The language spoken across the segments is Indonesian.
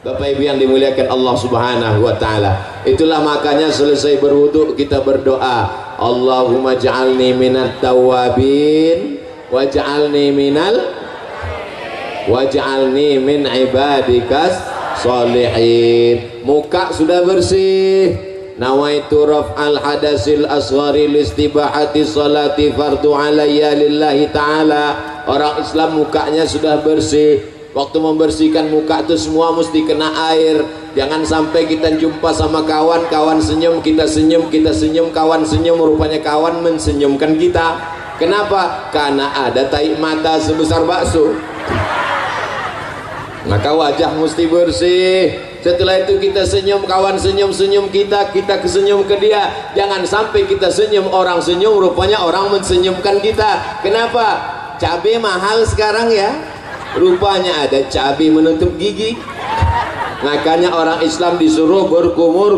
Bapak Ibu yang dimuliakan Allah Subhanahu wa taala. Itulah makanya selesai berwudu kita berdoa, Allahumma ja'alni minat tawabin waj'alni min ibadikas sholihin. Muka sudah bersih, nawaitu raf'al hadasil asghari listibahati salati fardu alayya lillahi ta'ala. Orang Islam mukanya sudah bersih. Waktu membersihkan muka itu semua mesti kena air. Jangan sampai kita jumpa sama kawan, kawan senyum, kita senyum, kawan senyum, rupanya kawan mensenyumkan kita. Kenapa? Karena ada tai mata sebesar bakso. Maka wajah mesti bersih. Setelah itu kita senyum, kawan senyum kita, kita kesenyum ke dia. Jangan sampai kita senyum, orang senyum, rupanya orang mensenyumkan kita. Kenapa? Cabai mahal sekarang ya. Rupanya ada cabai menutup gigi. Makanya orang Islam disuruh berkumur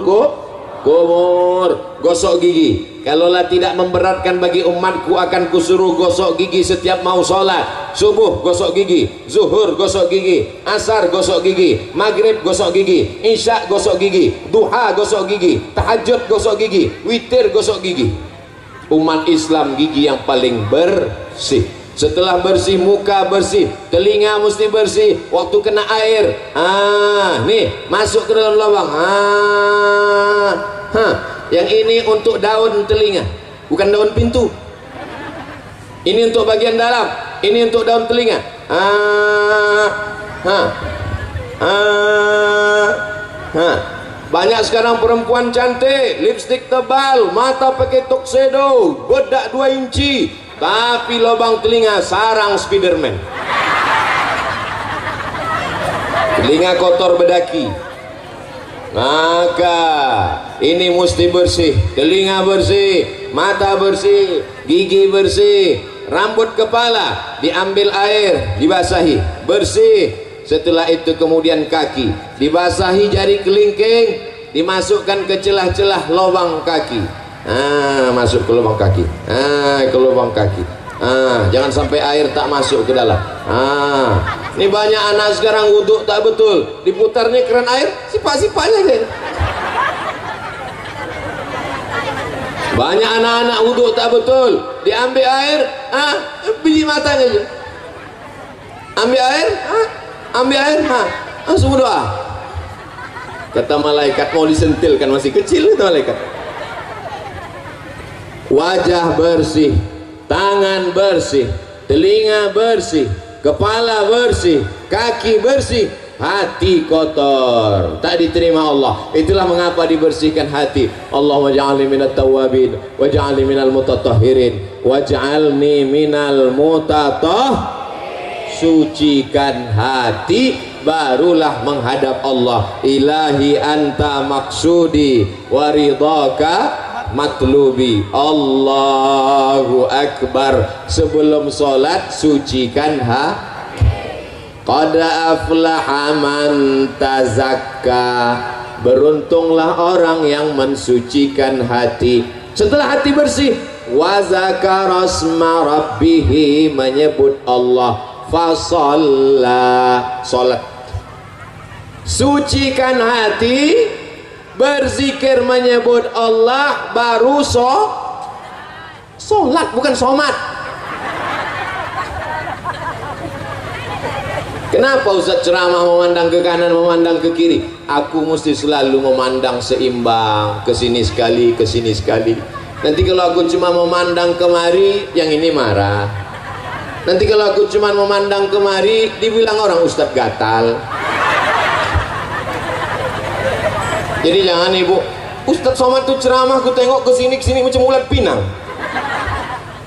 gosok gigi. Kalaulah tidak memberatkan bagi umatku, akan kusuruh gosok gigi setiap mau sholat. Subuh gosok gigi, zuhur gosok gigi, asar gosok gigi, maghrib gosok gigi, isya gosok gigi, duha gosok gigi, tahajud gosok gigi, witir gosok gigi. Umat Islam gigi yang paling bersih. Setelah bersih, muka bersih, telinga mesti bersih. Waktu kena air, nih masuk ke dalam lubang. Yang ini untuk daun telinga, bukan daun pintu. Ini untuk bagian dalam, ini untuk daun telinga. Banyak sekarang perempuan cantik, lipstik tebal, mata pakai tuxedo, bedak 2 inci, tapi lubang telinga sarang Spiderman. Telinga kotor bedaki. Maka ini mesti bersih. Telinga bersih, mata bersih, gigi bersih, rambut kepala diambil air, dibasahi, bersih. Setelah itu kemudian kaki dibasahi, jari kelingking dimasukkan ke celah-celah lubang kaki. Masuk ke lubang kaki. Ke lubang kaki. Jangan sampai air tak masuk ke dalam. Ini banyak anak sekarang wudhu tak betul, diputarnya keran air, sipak-sipaknya deh. Banyak anak-anak wudhu tak betul, diambil air, biji matanya aja. Ambil air, langsung berdoa. Kata malaikat, mau disentilkan, masih kecil itu malaikat. Wajah bersih, tangan bersih, telinga bersih, kepala bersih, kaki bersih, hati kotor, tak diterima Allah. Itulah mengapa dibersihkan hati. Allahumma ja'alni minat tawabin waj'alni minal mutatahhirin waj'alni minal sucikan hati, barulah menghadap Allah. Ilahi anta maksudi waridhaka matlubi. Allahu akbar. Sebelum sholat sucikan hati. Qad aflaha man tazakka. Beruntunglah orang yang mensucikan hati. Setelah hati bersih, wa zakara asma rabbih, menyebut Allah, fasalla, salat. Sucikan hati, berzikir menyebut Allah, baru salat, bukan somat. Kenapa Ustaz ceramah memandang ke kanan, memandang ke kiri? Aku mesti selalu memandang seimbang, ke sini sekali, ke sini sekali. Nanti kalau aku cuma memandang kemari, yang ini marah. Nanti kalau aku cuma memandang kemari, dibilang orang Ustaz gatal. Jadi jangan ibu, Ustaz Somad tuh ceramah, aku tengok ke sini macam ulat pinang.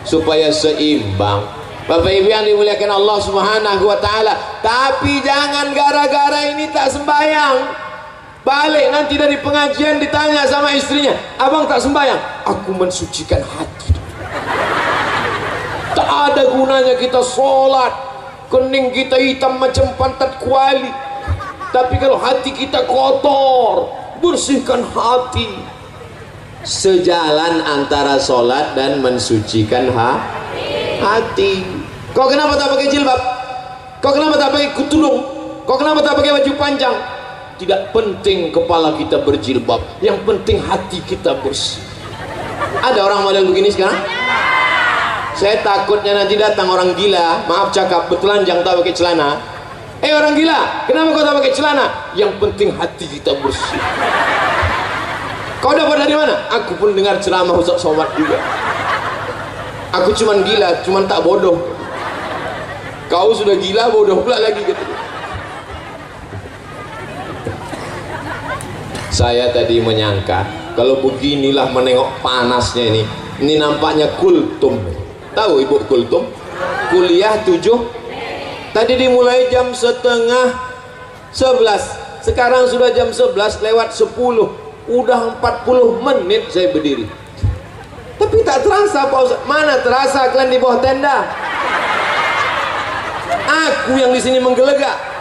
Supaya seimbang. Bapak Ibu yang dimuliakan Allah Subhanahu wa taala. Tapi jangan gara-gara ini tak sembahyang, balik nanti dari pengajian ditanya sama istrinya, abang tak sembahyang. Aku mensucikan hati. Tak ada gunanya kita sholat, kening kita hitam macam pantat kuali, tapi kalau hati kita kotor, bersihkan hati. Sejalan antara sholat dan mensucikan hati. Kau kenapa tak pakai jilbab? Kau kenapa tak pakai kutulung? Kau kenapa tak pakai baju panjang? tidak penting kepala kita berjilbab, yang penting hati kita bersih. Ada orang model begini sekarang? Saya takutnya nanti datang orang gila, maaf cakap, bertelanjang tak pakai celana. Orang gila, kenapa kau tak pakai celana? Yang penting hati kita bersih. Kau dapat dari mana? Aku pun dengar ceramah Ustaz Somad juga. Aku cuman gila, cuman tak bodoh. Kau sudah gila, bodoh pula lagi gitu. Saya tadi menyangka kalau beginilah menengok panasnya ini nampaknya kultum. Tahu ibu kultum? Kuliah 7. Tadi dimulai jam setengah 11. Sekarang sudah jam 11 lewat 10. Udah 40 menit saya berdiri. Tapi tak terasa Pak Ustaz. Mana terasa kalian di bawah tenda? Aku yang di sini menggelegak.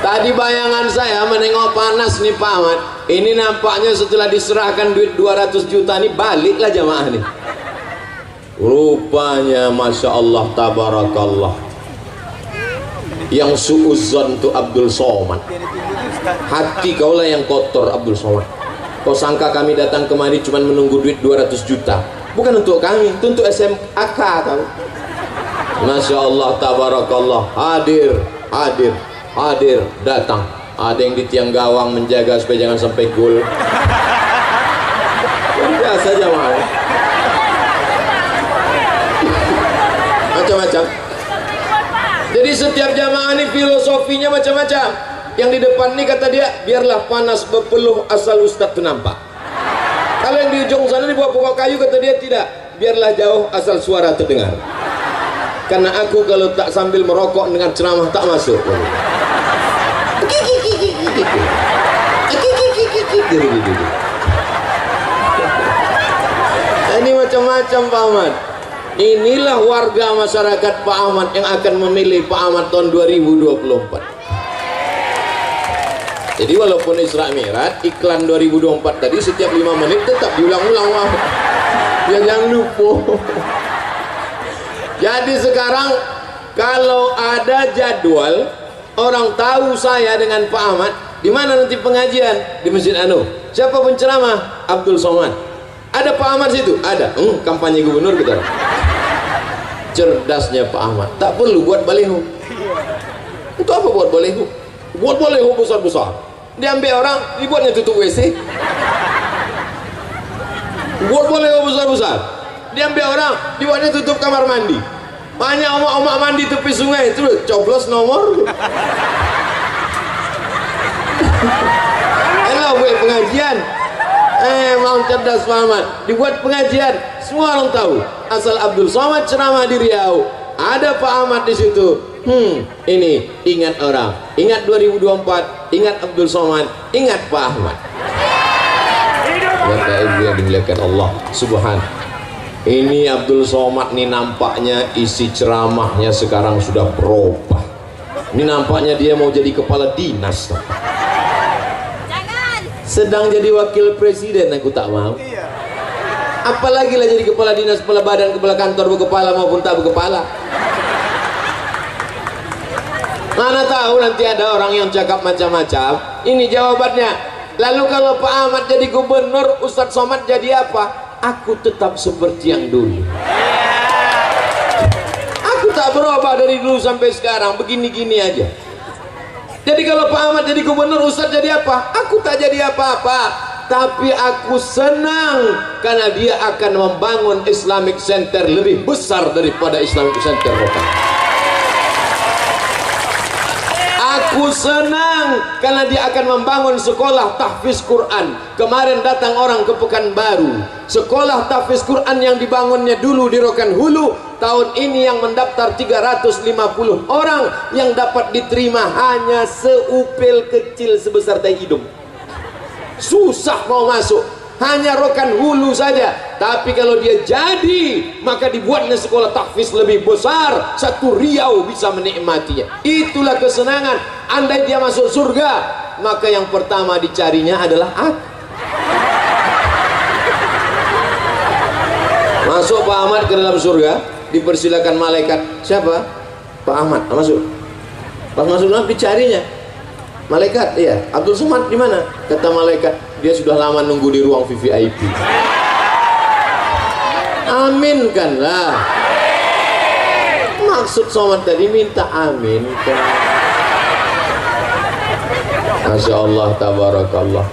Tadi bayangan saya menengok panas nih Pak Ahmad. Ini nampaknya setelah diserahkan duit 200 juta nih baliklah jamaah nih. Rupanya Masya Allah tabarakallah. Yang suuzon tuh Abdul Somad. Hati kaulah yang kotor Abdul Somad. Kau sangka kami datang kemari cuma menunggu duit 200 juta. Bukan untuk kami, itu untuk SMAK tahu. Masya Allah tabarakallah. Hadir datang. Ada yang di tiang gawang menjaga supaya jangan sampai gol. Biasa jamaah. Macam-macam. Jadi setiap jamaah ini filosofinya macam-macam. Yang di depan ini kata dia, biarlah panas berpeluh asal Ustadz itu nampak. Kalau yang di ujung sana di bawah pokok kayu kata dia tidak, biarlah jauh asal suara terdengar. Karena aku kalau tak sambil merokok dengan ceramah tak masuk. Ini macam-macam Pak Ahmad. Inilah warga masyarakat Pak Ahmad yang akan memilih Pak Ahmad tahun 2024. Jadi walaupun Isra Mi'raj iklan 2024 tadi setiap 5 menit tetap diulang-ulang biar jangan lupa. Jadi sekarang kalau ada jadwal orang tahu saya dengan Pak Ahmad, di mana nanti pengajian? Di Masjid Anu. Siapa penceramah? Abdul Somad. Ada Pak Ahmad situ? Ada. Kampanye gubernur kita. Cerdasnya Pak Ahmad. Tak perlu buat baliho. Itu apa buat baliho? Buat baliho besar-besar. Diambil orang, dibuatnya tutup WC. Buat baliho besar-besar. Diambil orang, dibuatnya tutup kamar mandi. Banyak omak-omak mandi tepi sungai itu coblos nomor. Elah buat pengajian. Mau cerdas Muhammad. Dibuat pengajian, semua orang tahu. Asal Abdul Somad ceramah di Riau, ada Pak Ahmad di situ. Ini ingat orang, ingat 2024, ingat Abdul Somad, ingat Pak Ahmad. Bapak Ibu yang dimuliakan Allah Subhanahu. Ini Abdul Somad nih nampaknya isi ceramahnya sekarang sudah berubah. Ini nampaknya dia mau jadi kepala dinas. Jangan. Sedang jadi wakil presiden aku tak mau. Apalagi lah jadi kepala dinas, kepala badan, kepala kantor, berkepala maupun tak berkepala. Mana tahu nanti ada orang yang cakap macam-macam. Ini jawabannya. Lalu kalau Pak Ahmad jadi gubernur, Ustadz Somad jadi apa? Aku tetap seperti yang dulu. Aku tak berubah dari dulu sampai sekarang, begini-gini aja. Jadi kalau Pak Ahmad jadi gubernur, Ustadz jadi apa? Aku tak jadi apa-apa. Tapi aku senang karena dia akan membangun Islamic Center lebih besar daripada Islamic Center lokal. Aku senang karena dia akan membangun sekolah tahfiz Quran. Kemarin datang orang ke Pekanbaru, sekolah tahfiz Quran yang dibangunnya dulu di Rokan Hulu, tahun ini yang mendaftar 350 orang, yang dapat diterima hanya seupil kecil sebesar tai hidung. Susah mau masuk, hanya Rokan Hulu saja. Tapi kalau dia jadi, maka dibuatnya sekolah tahfiz lebih besar, satu Riau bisa menikmatinya. Itulah kesenangan. Andai dia masuk surga, maka yang pertama dicarinya adalah aku. Masuk Pak Ahmad ke dalam surga, dipersilakan malaikat. Siapa? Pak Ahmad, masuk. Pas masuk dalam dicarinya. Malaikat, iya. Abdul Somad di mana? Kata malaikat, dia sudah lama nunggu di ruang VVIP. Amin kan lah. Maksud Somad tadi minta amin kan. Masya Allah, tabarakallah.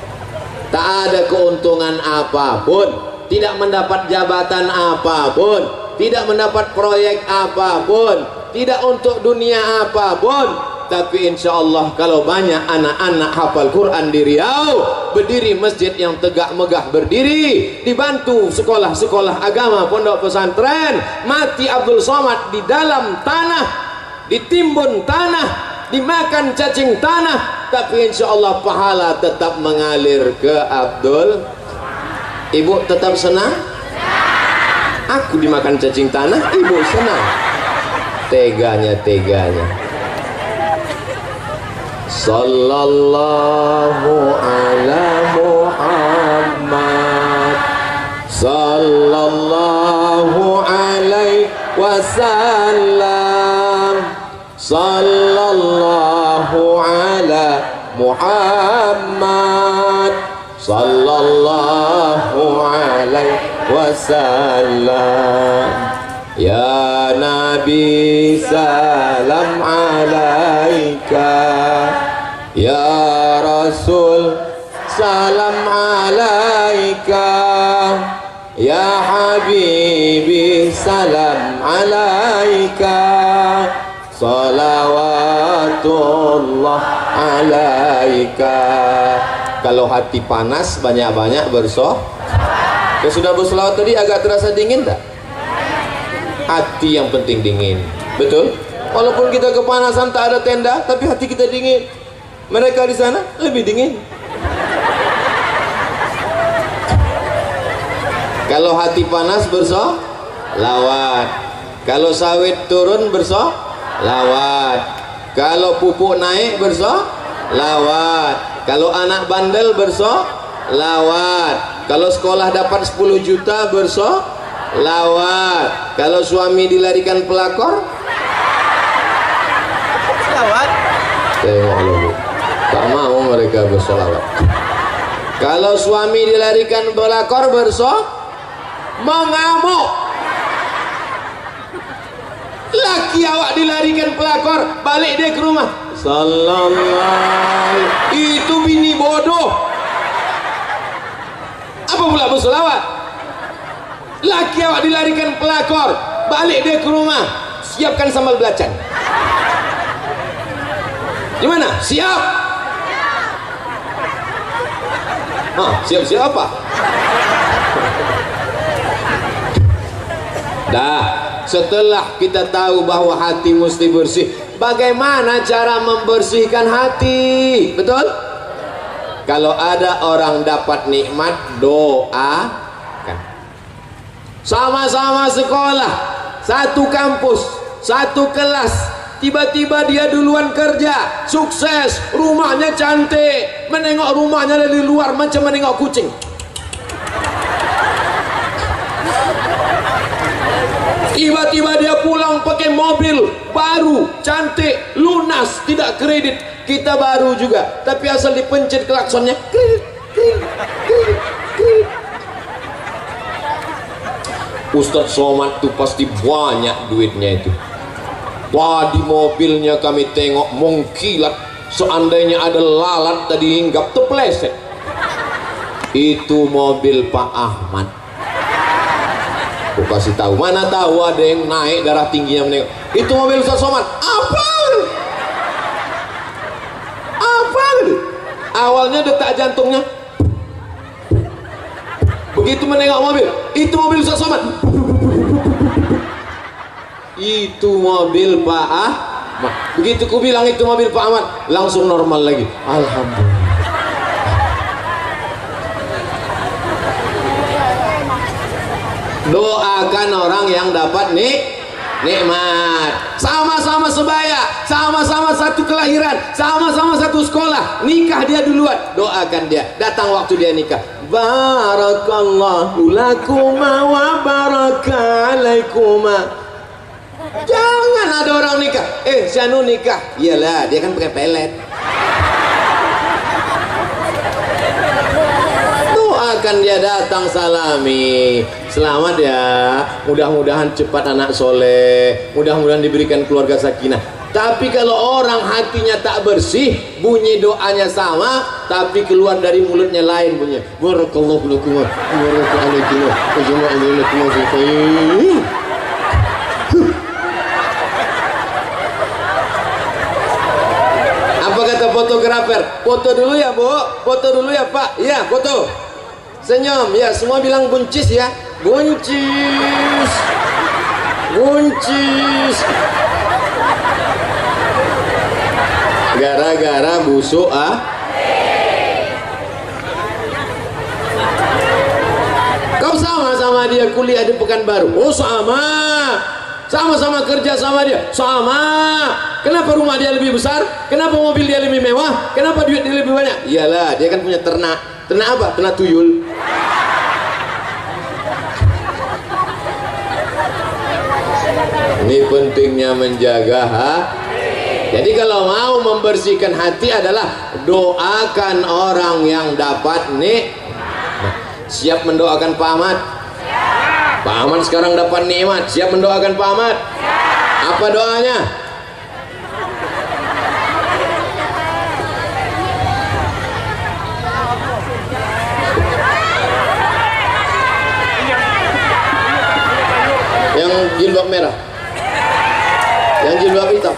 Tak ada keuntungan apapun, tidak mendapat jabatan apapun, tidak mendapat proyek apapun, tidak untuk dunia apapun. Tapi insya Allah kalau banyak anak-anak hafal Quran di Riau, berdiri masjid yang tegak megah berdiri, dibantu sekolah-sekolah agama, pondok pesantren, mati Abdul Somad di dalam tanah, ditimbun tanah, dimakan cacing tanah, tapi insya Allah pahala tetap mengalir ke Abdul. Ibu tetap senang? Aku dimakan cacing tanah, ibu senang. Teganya. Sallallahu ala Muhammad, sallallahu alaihi wasallam, sallallahu ala Muhammad, sallallahu alaihi wasallam. Ya Nabi salam alaika, ya Rasul salam alaika, ya Habibi salam alaika, salawatullah alaika. Kalau hati panas banyak-banyak ya sudah berselawat tadi agak terasa dingin tak? Hati yang penting dingin, betul? Walaupun kita kepanasan tak ada tenda, tapi hati kita dingin. Mereka di sana lebih dingin. Kalau hati panas bersolawat, kalau sawit turun bersolawat, kalau pupuk naik bersolawat, kalau anak bandel bersolawat, kalau sekolah dapat 10 juta bersolawat, kalau suami dilarikan pelakor selawat. Tengok lu, tak mau mereka bersolawat. Kalau suami dilarikan pelakor mengamuk. Laki awak dilarikan pelakor, balik dia ke rumah. Sallallahu, itu bini bodoh. Apa pula bersolawat? Laki awak dilarikan pelakor, balik dia ke rumah, siapkan sambal belacan. Gimana? Siap? Siap-siap apa? Dah, setelah kita tahu bahwa hati mesti bersih, bagaimana cara membersihkan hati? Betul? Kalau ada orang dapat nikmat, doa. Sama-sama sekolah, satu kampus, satu kelas, tiba-tiba dia duluan kerja, sukses, rumahnya cantik, menengok rumahnya dari luar macam menengok kucing. Tiba-tiba dia pulang pakai mobil baru, cantik, lunas, tidak kredit. Kita baru juga, tapi asal dipencet klaksonnya, kredit. Ustadz Somad tuh pasti banyak duitnya itu. Wah, di mobilnya kami tengok mengkilat, seandainya ada lalat tadi hinggap terpeleset. Itu mobil Pak Ahmad. Aku kasih tahu, mana tahu ada yang naik darah tingginya menengok. Itu mobil Ustadz Somad. Apa? Awalnya detak jantungnya. Begitu menengok mobil, itu mobil Ustadz Somad. Itu mobil Pak Ahmad. Begitu ku bilang itu mobil Pak Ahmad, langsung normal lagi. Alhamdulillah. Doakan orang yang dapat nikmat. Sama-sama sebaya, sama-sama satu kelahiran, sama-sama satu sekolah, nikah dia duluan, doakan dia. Datang waktu dia nikah, barakallahu lakuma wa baraka alaikuma. Jangan ada orang nikah, si anu nikah, iyalah dia kan pakai pelet. Doakan dia datang, salami, selamat ya, mudah-mudahan cepat anak soleh, mudah-mudahan diberikan keluarga sakinah. Tapi kalau orang hatinya tak bersih, bunyi doanya sama, tapi keluar dari mulutnya lain bunyinya. Barakallahu lakum wa barakallahu alaikum. Apa kata fotografer? Foto dulu ya, Bu. Foto dulu ya, Pak. Iya, foto. Senyum. Ya, semua bilang buncis ya. Buncis. Buncis. Gara-gara busuk Kau sama dia kuliah di Pekanbaru. Oh sama. Sama-sama kerja sama dia. Sama. Kenapa rumah dia lebih besar? Kenapa mobil dia lebih mewah? Kenapa duit dia lebih banyak? Iyalah, dia kan punya ternak. Ternak apa? Ternak tuyul. Ini pentingnya menjaga Jadi kalau mau membersihkan hati adalah doakan orang yang dapat siap mendoakan Pak Ahmad. Pak Ahmad sekarang dapat nikmat, siap mendoakan Pak Ahmad. Apa doanya? Yang jilbab merah, yang jilbab hitam.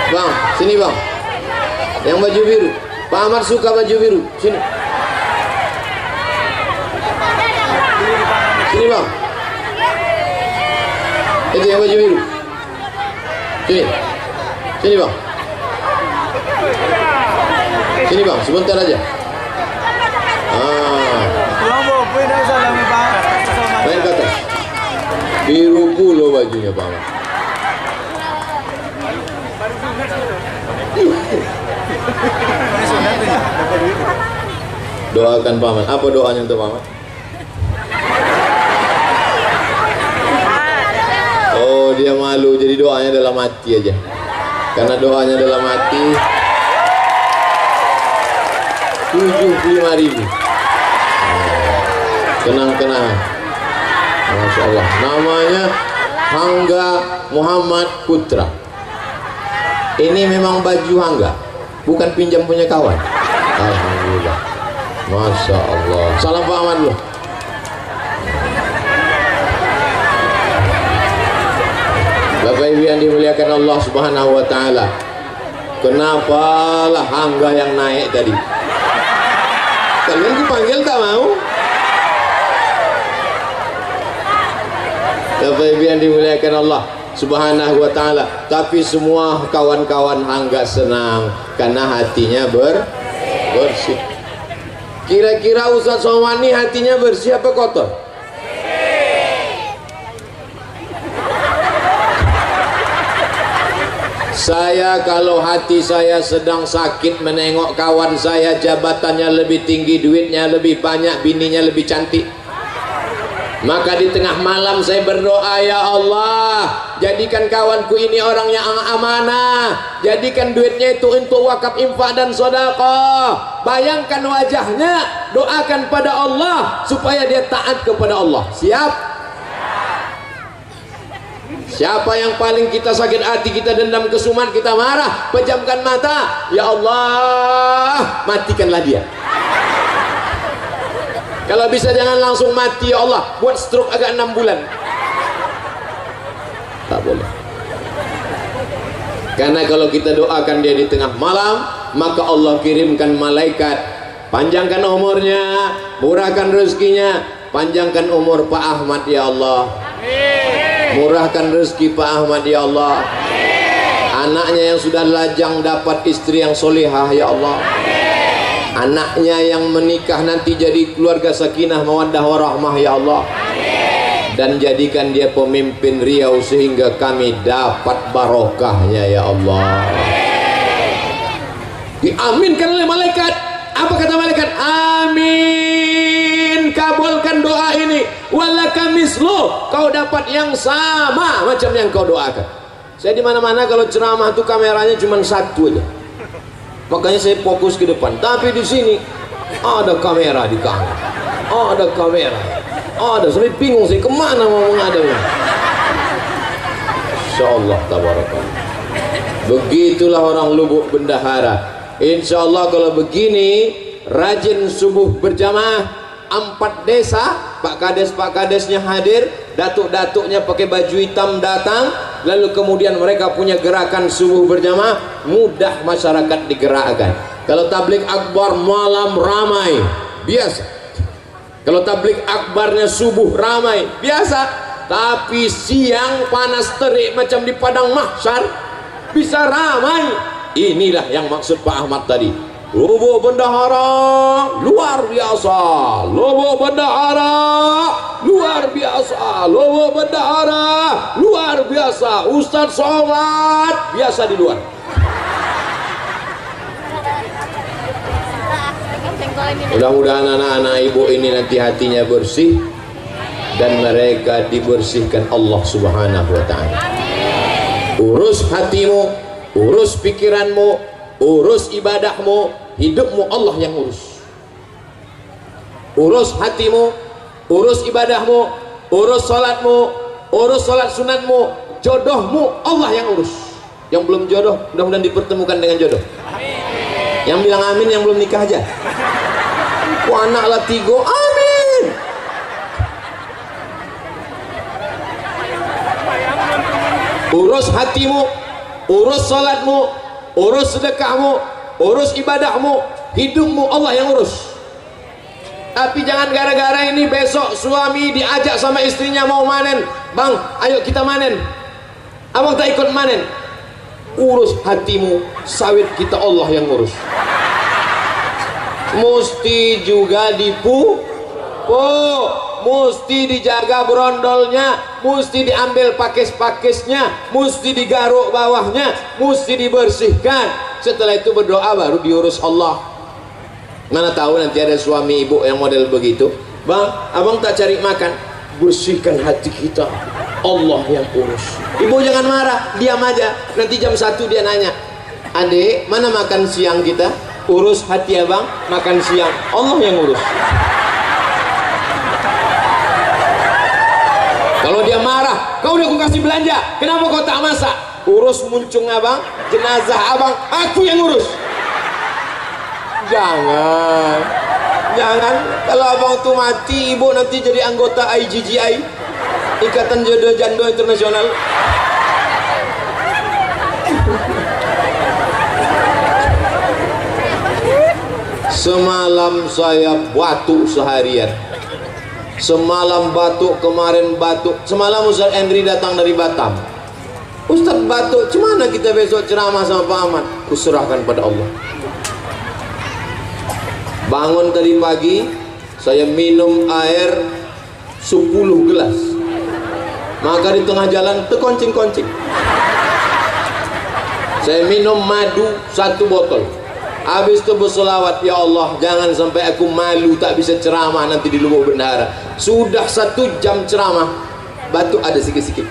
Bang, sini bang. Yang baju biru. Pak Ahmad suka baju biru. Sini. Sini bang. Itu yang baju biru. Sini. Sini bang. Sini bang, sebentar aja. Main ke atas. Biru pula bajunya Pak Ahmad. Doakan Pak Ahmad. Apa doanya untuk Pak Ahmad? Oh, dia malu, jadi doanya dalam hati aja. Karena doanya dalam hati 75.000. Kenang-kenangan. Masya Allah. Namanya Hangga Muhammad Putra. Ini memang baju Hangga, bukan pinjam punya kawan. Alhamdulillah. Masya Allah. Salam Pak Ahmad dulu. Bapak Ibu yang dimuliakan Allah Subhanahu wa taala. Kenapalah Hangga yang naik tadi? Kalian dipanggil tak mau? Bapak Ibu yang dimuliakan Allah Subhanahu wa ta'ala. Tapi semua kawan-kawan Hangga senang karena hatinya bersih. Kira-kira Ustaz Somani hatinya bersih apa kotor? Saya kalau hati saya sedang sakit menengok kawan saya jabatannya lebih tinggi, duitnya lebih banyak, bininya lebih cantik, maka di tengah malam saya berdoa, ya Allah, jadikan kawanku ini orang yang amanah, jadikan duitnya itu untuk wakaf, infak dan sedekah. Bayangkan wajahnya, doakan pada Allah supaya dia taat kepada Allah. Siap? Siapa yang paling kita sakit hati, kita dendam, kesumat, kita marah, pejamkan mata, ya Allah, matikanlah dia. Kalau bisa jangan langsung mati, ya Allah, buat stroke agak 6 bulan. Tak boleh. Karena kalau kita doakan dia di tengah malam, maka Allah kirimkan malaikat, panjangkan umurnya, murahkan rezekinya, panjangkan umur Pak Ahmad ya Allah. Murahkan rezeki Pak Ahmad ya Allah. Anaknya yang sudah lajang dapat istri yang solehah ya Allah. Anaknya yang menikah nanti jadi keluarga sakinah mawaddah warahmah ya Allah. Dan jadikan dia pemimpin Riau sehingga kami dapat barokahnya ya Allah. Diaminkan oleh malaikat. Apa kata malaikat? Amin. mislu, kau dapat yang sama macam yang kau doakan. Saya di mana-mana kalau ceramah tuh kameranya cuma satu aja, makanya saya fokus ke depan. Tapi di sini ada kamera di kanan, ada kamera, saya bingung saya kemana mau menghadapnya. Insyaallah tabarakallah. Begitulah orang Lubuk Bendahara. Insyaallah kalau begini rajin subuh berjamaah, 4 desa, Pak Kadesnya hadir, datuk-datuknya pakai baju hitam datang, lalu kemudian mereka punya gerakan subuh berjamaah, mudah masyarakat digerakkan. Kalau tablik akbar malam ramai, biasa. Kalau tablik akbarnya subuh ramai, biasa. Tapi siang panas terik macam di padang mahsyar, bisa ramai. Inilah yang maksud Pak Ahmad tadi. Lubuk Bendahara luar biasa, Lubuk Bendahara luar biasa, Lubuk Bendahara luar biasa. Ustaz Somad biasa di luar. Mudah-mudahan anak-anak ibu ini nanti hatinya bersih dan mereka dibersihkan Allah Subhanahu wa ta'ala. Urus hatimu, urus pikiranmu, urus ibadahmu, hidupmu Allah yang urus. Urus hatimu, urus ibadahmu, urus salatmu, urus salat sunatmu, jodohmu Allah yang urus. Yang belum jodoh mudah-mudahan dipertemukan dengan jodoh. Yang bilang amin yang belum nikah aja. Anak lah 3, amin. Urus hatimu, urus salatmu, urus sedekahmu, urus ibadahmu, hidupmu Allah yang urus. Tapi jangan gara-gara ini besok suami diajak sama istrinya mau manen, bang ayo kita manen, abang tak ikut manen. Urus hatimu, sawit kita Allah yang urus. Mesti juga dipupuk, mesti dijaga brondolnya, mesti diambil pakis-pakisnya, mesti digaruk bawahnya, mesti dibersihkan. Setelah itu berdoa baru diurus Allah. Mana tahu nanti ada suami ibu yang model begitu, bang abang tak cari makan, bersihkan hati kita, Allah yang urus. Ibu jangan marah, diam aja. Nanti jam 1 dia nanya, adik mana makan siang kita? Urus hati abang, makan siang Allah yang urus. Kalau dia marah, kau udah aku kasih belanja, kenapa kau tak masak? Urus muncung abang, jenazah abang, aku yang urus. Jangan, kalau abang tuh mati, ibu nanti jadi anggota IGGI, Ikatan Jodoh Janda Internasional. Semalam saya batuk seharian. Semalam batuk, kemarin batuk. Semalam Ustaz Henry datang dari Batam. Ustaz batuk, gimana kita besok ceramah sama Pak Ahmad? Kuserahkan pada Allah. Bangun tadi pagi, saya minum air 10 gelas. Maka di tengah jalan terkoncing-koncing. Saya minum madu 1 botol. Habis itu bersolawat, ya Allah jangan sampai aku malu tak bisa ceramah nanti di Lubuk Bendahara. Sudah 1 jam ceramah, batuk ada sikit-sikit.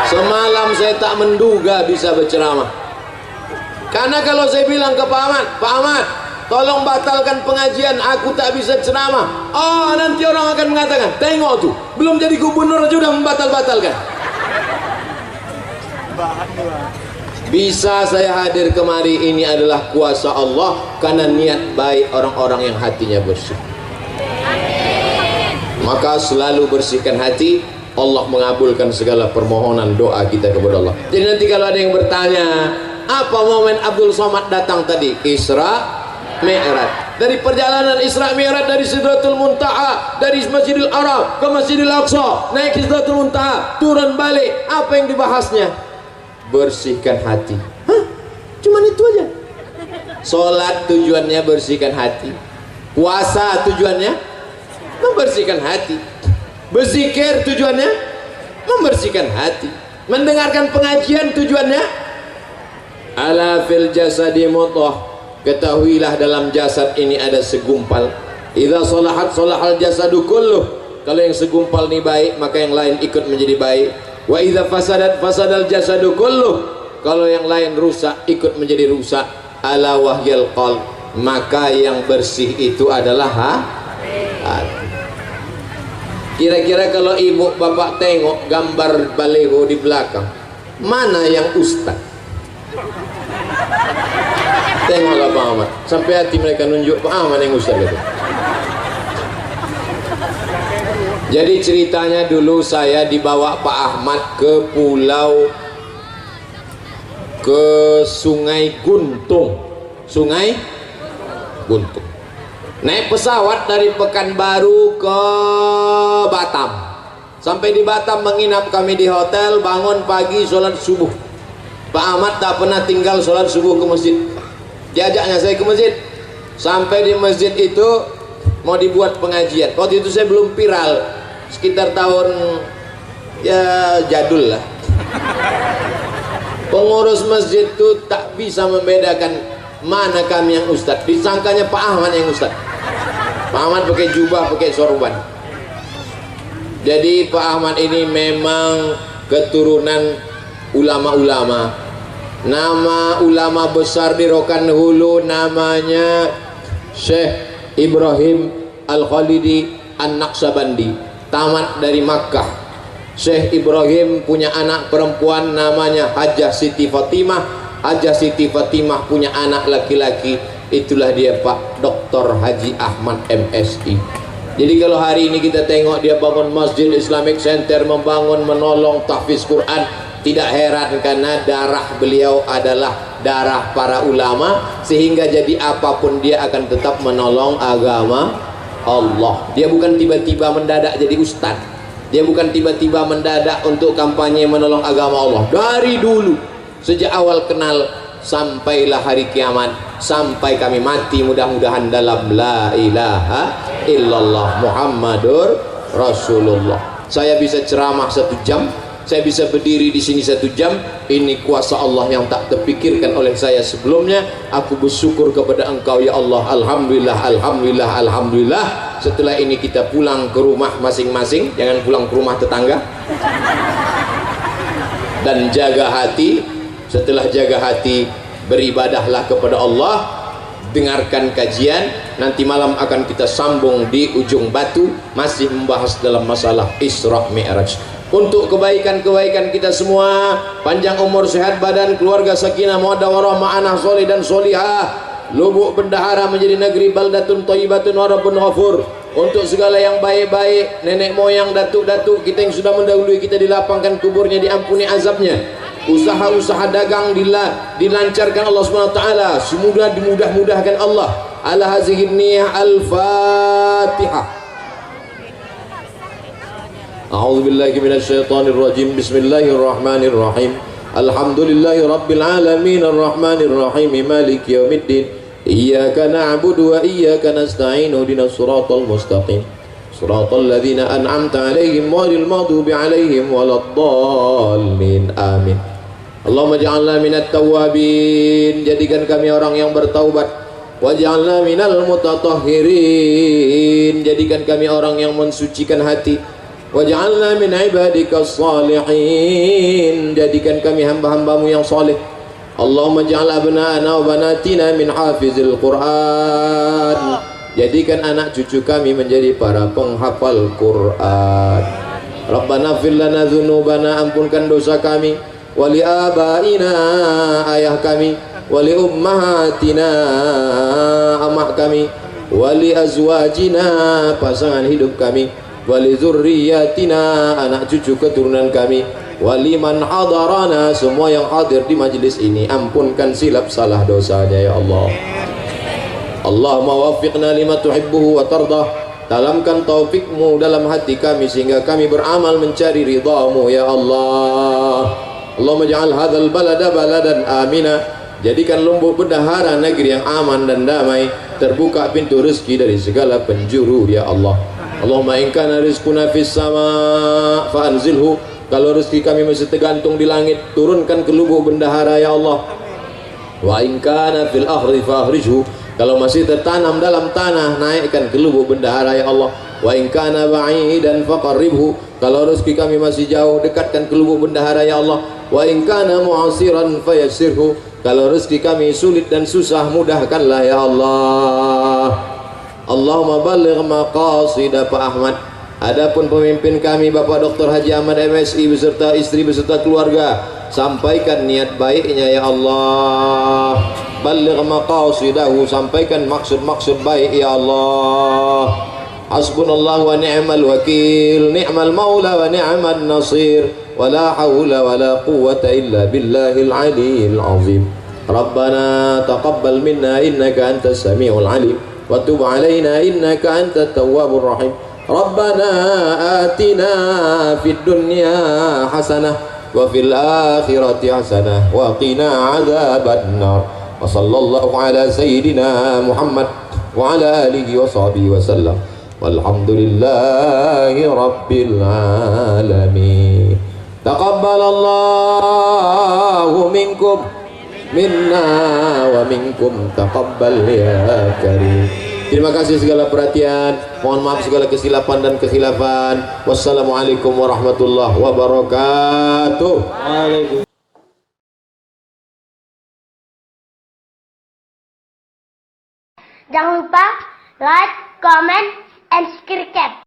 Semalam saya tak menduga bisa berceramah. Karena kalau saya bilang ke Pak Ahmad, tolong batalkan pengajian, aku tak bisa ceramah. Oh, nanti orang akan mengatakan, tengok tuh, belum jadi gubernur aja udah membatal-batalkan. Bisa saya hadir kemari ini adalah kuasa Allah, karena niat baik orang-orang yang hatinya bersih. Maka selalu bersihkan hati, Allah mengabulkan segala permohonan doa kita kepada Allah. Jadi nanti kalau ada yang bertanya, apa momen Abdul Somad datang tadi? Isra Mi'raj. Dari perjalanan Isra Mi'raj dari Sidratul Muntaha, dari Masjidil Haram ke Masjidil Aqsa, naik Sidratul Muntaha, turun balik. Apa yang dibahasnya? Bersihkan hati. Hah? Cuman itu aja. Salat tujuannya bersihkan hati. Puasa tujuannya membersihkan hati. Berzikir tujuannya membersihkan hati. Mendengarkan pengajian tujuannya ala fil jasadi mudghah, ketahuilah dalam jasad ini ada segumpal. Idza salahat salahal jasadu kulluh, kalau yang segumpal ini baik maka yang lain ikut menjadi baik. Wa idza fasadat fasadal jasadu kulluh, kalau yang lain rusak ikut menjadi rusak. Ala wahyal qalb, maka yang bersih itu adalah hati. Kira-kira kalau ibu bapak tengok gambar baleho di belakang, mana yang ustaz? Tengoklah Pak Ahmad, sampai hati mereka nunjuk Pak Ahmad yang ustaz gitu. Jadi ceritanya dulu saya dibawa Pak Ahmad ke Sungai Guntung. Sungai Guntung. Naik pesawat dari Pekanbaru ke Batam. Sampai di Batam menginap kami di hotel, bangun pagi sholat subuh. Pak Ahmad tak pernah tinggal sholat subuh ke masjid. Diajaknya saya ke masjid. Sampai di masjid itu mau dibuat pengajian. Waktu itu saya belum viral, sekitar tahun ya jadul lah. Pengurus masjid itu tak bisa membedakan mana kami yang ustadz, disangkanya Pak Ahmad yang ustadz. Pak Ahmad pakai jubah, pakai sorban. Jadi Pak Ahmad ini memang keturunan ulama-ulama. Nama ulama besar di Rokan Hulu namanya Syekh Ibrahim Al-Khalidi An-Naqsabandi, tamat dari Makkah. Syekh Ibrahim punya anak perempuan namanya Hajjah Siti Fatimah. Hajjah Siti Fatimah punya anak laki-laki, itulah dia Pak Dr. Haji Ahmad MSI. Jadi kalau hari ini kita tengok dia bangun Masjid Islamic Center, membangun, menolong tahfiz Quran, tidak heran karena darah beliau adalah darah para ulama, sehingga jadi apapun dia akan tetap menolong agama Allah. Dia bukan tiba-tiba mendadak jadi ustaz. Dia bukan tiba-tiba mendadak untuk kampanye menolong agama Allah. Dari dulu, sejak awal kenal sampailah hari kiamat, sampai kami mati mudah-mudahan dalam la ilaha illallah Muhammadur Rasulullah. Saya bisa ceramah 1 jam, saya bisa berdiri di sini 1 jam. Ini kuasa Allah yang tak terpikirkan oleh saya sebelumnya. Aku bersyukur kepada Engkau ya Allah. Alhamdulillah, alhamdulillah, alhamdulillah. Setelah ini kita pulang ke rumah masing-masing, jangan pulang ke rumah tetangga. Dan jaga hati. Setelah jaga hati, beribadahlah kepada Allah, dengarkan kajian. Nanti malam akan kita sambung di ujung batu, masih membahas dalam masalah Isra Mi'raj. Untuk kebaikan-kebaikan kita semua, panjang umur, sehat badan, keluarga sakinah, mawaddah warahmah, anak soleh dan solihah, Lubuk Bendahara menjadi negeri baldatun thayyibatun wa rabbun ghafur. Untuk segala yang baik-baik, nenek moyang, datuk-datuk kita yang sudah mendahului kita, dilapangkan kuburnya, diampuni azabnya. Usaha-usaha dagang dilancarkan Allah SWT, semoga dimudah-mudahkan Allah. Ala hazihi niyah al-Fatihah. A'udzu billahi minasy syaithanir rajim. Bismillahirrahmanirrahim. Alhamdulillahi rabbil alamin arrahmanir rahim maliki yaumiddin. Iyyaka na'budu wa iyyaka nasta'in. Ihdinas siratal mustaqim. Siratal ladzina an'amta 'alaihim ghairil maghdubi 'alaihim waladdallin. Amin. Allahumma ja'alna minat tawwabin, jadikan kami orang yang bertaubat. Waj'alna minal mutatahhirin, jadikan kami orang yang mensucikan hati. Waj'alna min ibadikas salihin, jadikan kami hamba-hambamu yang saleh. Allahumma ja'al abna'ana wa banatina min hafizil Qur'an, jadikan anak cucu kami menjadi para penghafal Quran. Rabbana fir lana dzunubana, ampunkan dosa kami, wali abaina, ayah kami, wali ummahatina, amak kami, wali azwajina, pasangan hidup kami, wali zurriyatina, anak cucu keturunan kami, wali man hadarana, semua yang hadir di majlis ini, ampunkan silap salah dosanya ya Allah. Allahumma waffiqna lima tuhibbuhu wa tardah, tanamkan taufikmu dalam hati kami sehingga kami beramal mencari ridhamu ya Allah. Allahumma ja'al hadzal balada baladan amina, jadikan Lumbuk Bendahara negeri yang aman dan damai, terbuka pintu rezeki dari segala penjuru ya Allah. Allahumma in kana rizquna fis sama fa anzilhu, kalau rezeki kami masih tergantung di langit, turunkan ke Lubuk Bendahara ya Allah. Wa in kana fil ahri fahrijhu, kalau masih tertanam dalam tanah, naikkan ke lubuk bendahara ya Allah. Wa in kana ba'idan faqarribhu, kalau rezeki kami masih jauh, dekatkan ke lubuk bendahara ya Allah. Wa in kana mu'asiran fayassirhu, kalau rezeki kami sulit dan susah, mudahkanlah ya Allah. Allahumma balligh maqasida Pak Ahmad. Adapun pemimpin kami Bapak Dr. Haji Ahmad MSI beserta istri beserta keluarga, sampaikan niat baiknya ya Allah. Balligh maqasidahu, sampaikan maksud-maksud baik ya Allah. Hasbunallah wa ni'mal wakil, ni'mal maula wa ni'mal nasir, wa la hawla wa la quwwata illa billahil aliyyil azim. Rabbana taqabbal minna innaka antas samiul alim, wa tub alaina innaka antat tawwabur rahim. Rabbana atina fid dunya hasanah wa fil akhirati hasanah wa qina adzabannar. Wa sallallahu ala sayyidina Muhammad wa ala alihi wa sahbihi wa sallam. Walhamdulillahi rabbil alamin. Taqabbalallahu minkum minna wa minkum taqabbal ya karim. Terima kasih segala perhatian, mohon maaf segala kesilapan dan kekhilafan. Wassalamualaikum warahmatullahi wabarakatuh. Jangan lupa like, comment, and subscribe.